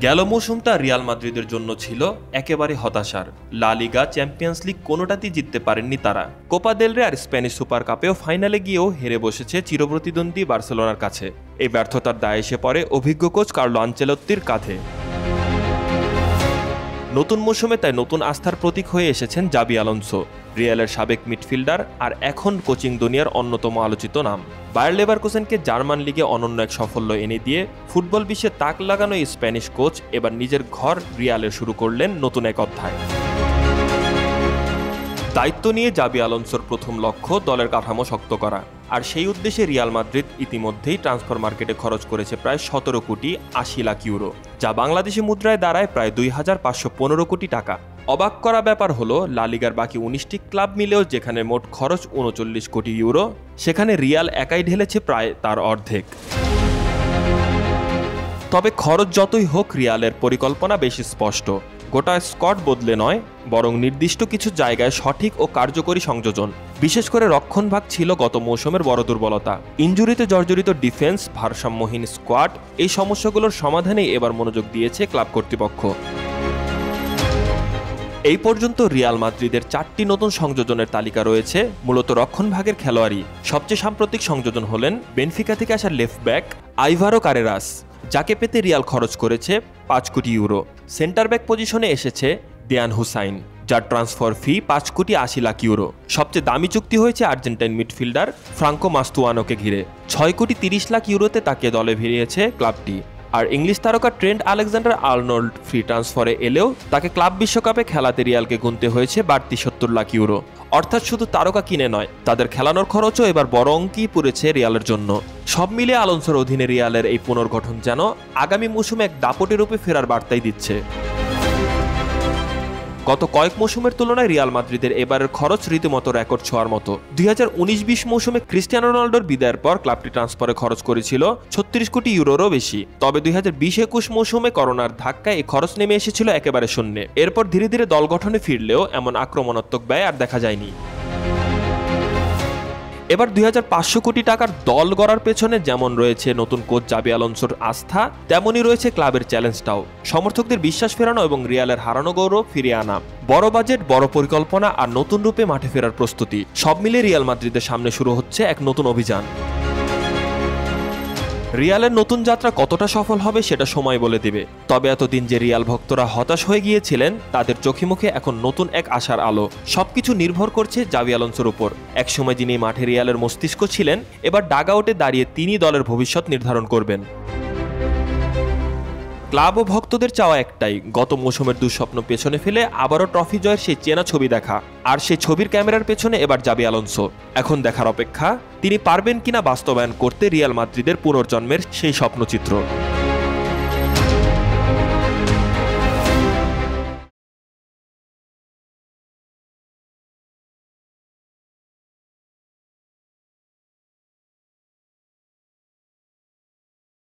গেল মৌসুমটা রিয়াল মাদ্রিদের জন্য ছিল একেবারে হতাশার। লা লিগা, চ্যাম্পিয়ন্স লিগ কোনোটাতেই জিততে পারেননি তারা। কোপা দেল রে আর স্প্যানিশ সুপার কাপেও ফাইনালে গিয়েও হেরে বসেছে চিরপ্রতিদ্বন্দ্বী বার্সেলোনার কাছে। এই ব্যর্থতার দায় এসে পড়ে অভিজ্ঞ কোচ কার্লো আনচেলত্তির কাঁধে। নতুন মৌসুমে তাই নতুন আস্থার প্রতীক হয়ে এসেছেন জাবি আলোনসো, রিয়ালের সাবেক মিডফিল্ডার আর এখন কোচিং দুনিয়ার অন্যতম আলোচিত নাম। বায়ার লেভারকুসেনকে জার্মান লিগে অনন্য এক সাফল্য এনে দিয়ে ফুটবল বিশ্বে তাক লাগানো এই স্প্যানিশ কোচ এবার নিজের ঘর রিয়ালে শুরু করলেন নতুন এক অধ্যায়। দায়িত্ব নিয়ে জাবি আলোনসোর প্রথম লক্ষ্য দলের কাঠামো শক্ত করা, আর সেই উদ্দেশ্যে রিয়াল মাদ্রিদ ইতিমধ্যেই ট্রান্সফার মার্কেটে খরচ করেছে প্রায় 17 কোটি 80 লাখ ইউরো, যা বাংলাদেশি মুদ্রায় দাঁড়ায় প্রায় 2515 কোটি টাকা। অবাক করা ব্যাপার হলো লা লিগার বাকি 19টি ক্লাব মিলেও যেখানে মোট খরচ 39 কোটি ইউরো, সেখানে রিয়াল একাই ঢেলেছে প্রায় তার অর্ধেক। তবে খরচ যতই হোক, রিয়ালের পরিকল্পনা বেশি স্পষ্ট। গোটা স্কোয়াড বদলে নয়, বরং নির্দিষ্ট কিছু জায়গায় সঠিক ও কার্যকরী সংযোজন। বিশেষ করে রক্ষণভাগ ছিল গত মৌসুমের বড় দুর্বলতা। ইনজুরিতে জর্জরিত ডিফেন্স, ভারসাম্যহীন স্কোয়াড, এই সমস্যাগুলোর সমাধানেই এবার মনোযোগ দিয়েছে ক্লাব কর্তৃপক্ষ। এই পর্যন্ত রিয়াল মাদ্রিদের 4টি নতুন সংযোজনের তালিকা রয়েছে মূলত রক্ষণভাগের খেলোয়াড়ই। সবচেয়ে সাম্প্রতিক সংযোজন হলেন বেনফিকা থেকে আসা লেফট ব্যাক আইভারো কারেরাস, যাকে পেতে রিয়াল খরচ করেছে 5 কোটি ইউরো। সেন্টার ব্যাক পজিশনে এসেছে দেয়ান হুসাইন, যার ট্রান্সফার ফি 5 কোটি 80 লাখ ইউরো। সবচেয়ে দামি চুক্তি হয়েছে আর্জেন্টাইন মিডফিল্ডার ফ্রাঙ্কো মাস্তুয়ানোকে ঘিরে। 6 কোটি 30 লাখ ইউরোতে তাকে দলে ভিড়িয়েছে ক্লাবটি। আর ইংলিশ তারকা ট্রেন্ট আলেকজান্ডার আর্নল্ড ফ্রি ট্রান্সফারে এলেও তাকে ক্লাব বিশ্বকাপে খেলাতে রিয়ালকে গুনতে হয়েছে বাড়তি 70 লাখ ইউরো। অর্থাৎ শুধু তারকা কিনে নয়, তাদের খেলানোর খরচও এবার বড় অঙ্কই পড়েছে রিয়ালের জন্য। সব মিলে আলোনসোর অধীনে রিয়ালের এই পুনর্গঠন যেন আগামী মৌসুমে এক দাপটে রূপে ফেরার বার্তাই দিচ্ছে। গত কয়েক মৌসুমের তুলনায় রিয়াল মাদ্রিদের এবারের খরচ রীতিমতো রেকর্ড ছোঁয়ার মতো। 2019-20 মৌসুমে ক্রিস্টিয়ানো রোনাল্ডোর বিদায়ের পর ক্লাবটি ট্রান্সফারে খরচ করেছিল 36 কোটি ইউরোরও বেশি। তবে 2020-21 মৌসুমে করোনার ধাক্কায় এই খরচ নেমে এসেছিল একেবারে শূন্যে। এরপর ধীরে ধীরে দল গঠনে ফিরলেও এমন আক্রমণাত্মক ব্যয় আর দেখা যায়নি। এবার 2500 কোটি টাকার দল গড়ার পেছনে যেমন রয়েছে নতুন কোচ জাবি আলোনসোর আস্থা, তেমনই রয়েছে ক্লাবের চ্যালেঞ্জটাও। সমর্থকদের বিশ্বাস ফেরানো এবং রিয়ালের হারানো গৌরব ফিরিয়ে আনা। বড় বাজেট, বড় পরিকল্পনা আর নতুন রূপে মাঠে ফেরার প্রস্তুতি, সব মিলে রিয়াল মাদ্রিদের সামনে শুরু হচ্ছে এক নতুন অভিযান। রিয়ালের নতুন যাত্রা কতটা সফল হবে সেটা সময় বলে দিবে। তবে এতদিন যে রিয়াল ভক্তরা হতাশ হয়ে গিয়েছিলেন, তাদের চোখে মুখে এখন নতুন এক আশার আলো। সবকিছু নির্ভর করছে জাবি আলোনসোর উপর। একসময় যিনি মাঠে রিয়ালের মস্তিষ্ক ছিলেন, এবার ডাগআউটে দাঁড়িয়ে তিনি দলের ভবিষ্যৎ নির্ধারণ করবেন। ক্লাব ও ভক্তদের চাওয়া একটাই, গত মৌসুমের দুঃস্বপ্ন পেছনে ফেলে আবারও ট্রফি জয়ের সেই চেনা ছবি দেখা। আর সেই ছবির ক্যামেরার পেছনে এবার জাবি আলোনসো। এখন দেখার অপেক্ষা তিনি পারবেন কিনা বাস্তবায়ন করতে রিয়াল মাদ্রিদের পুনর্জন্মের সেই স্বপ্নচিত্র।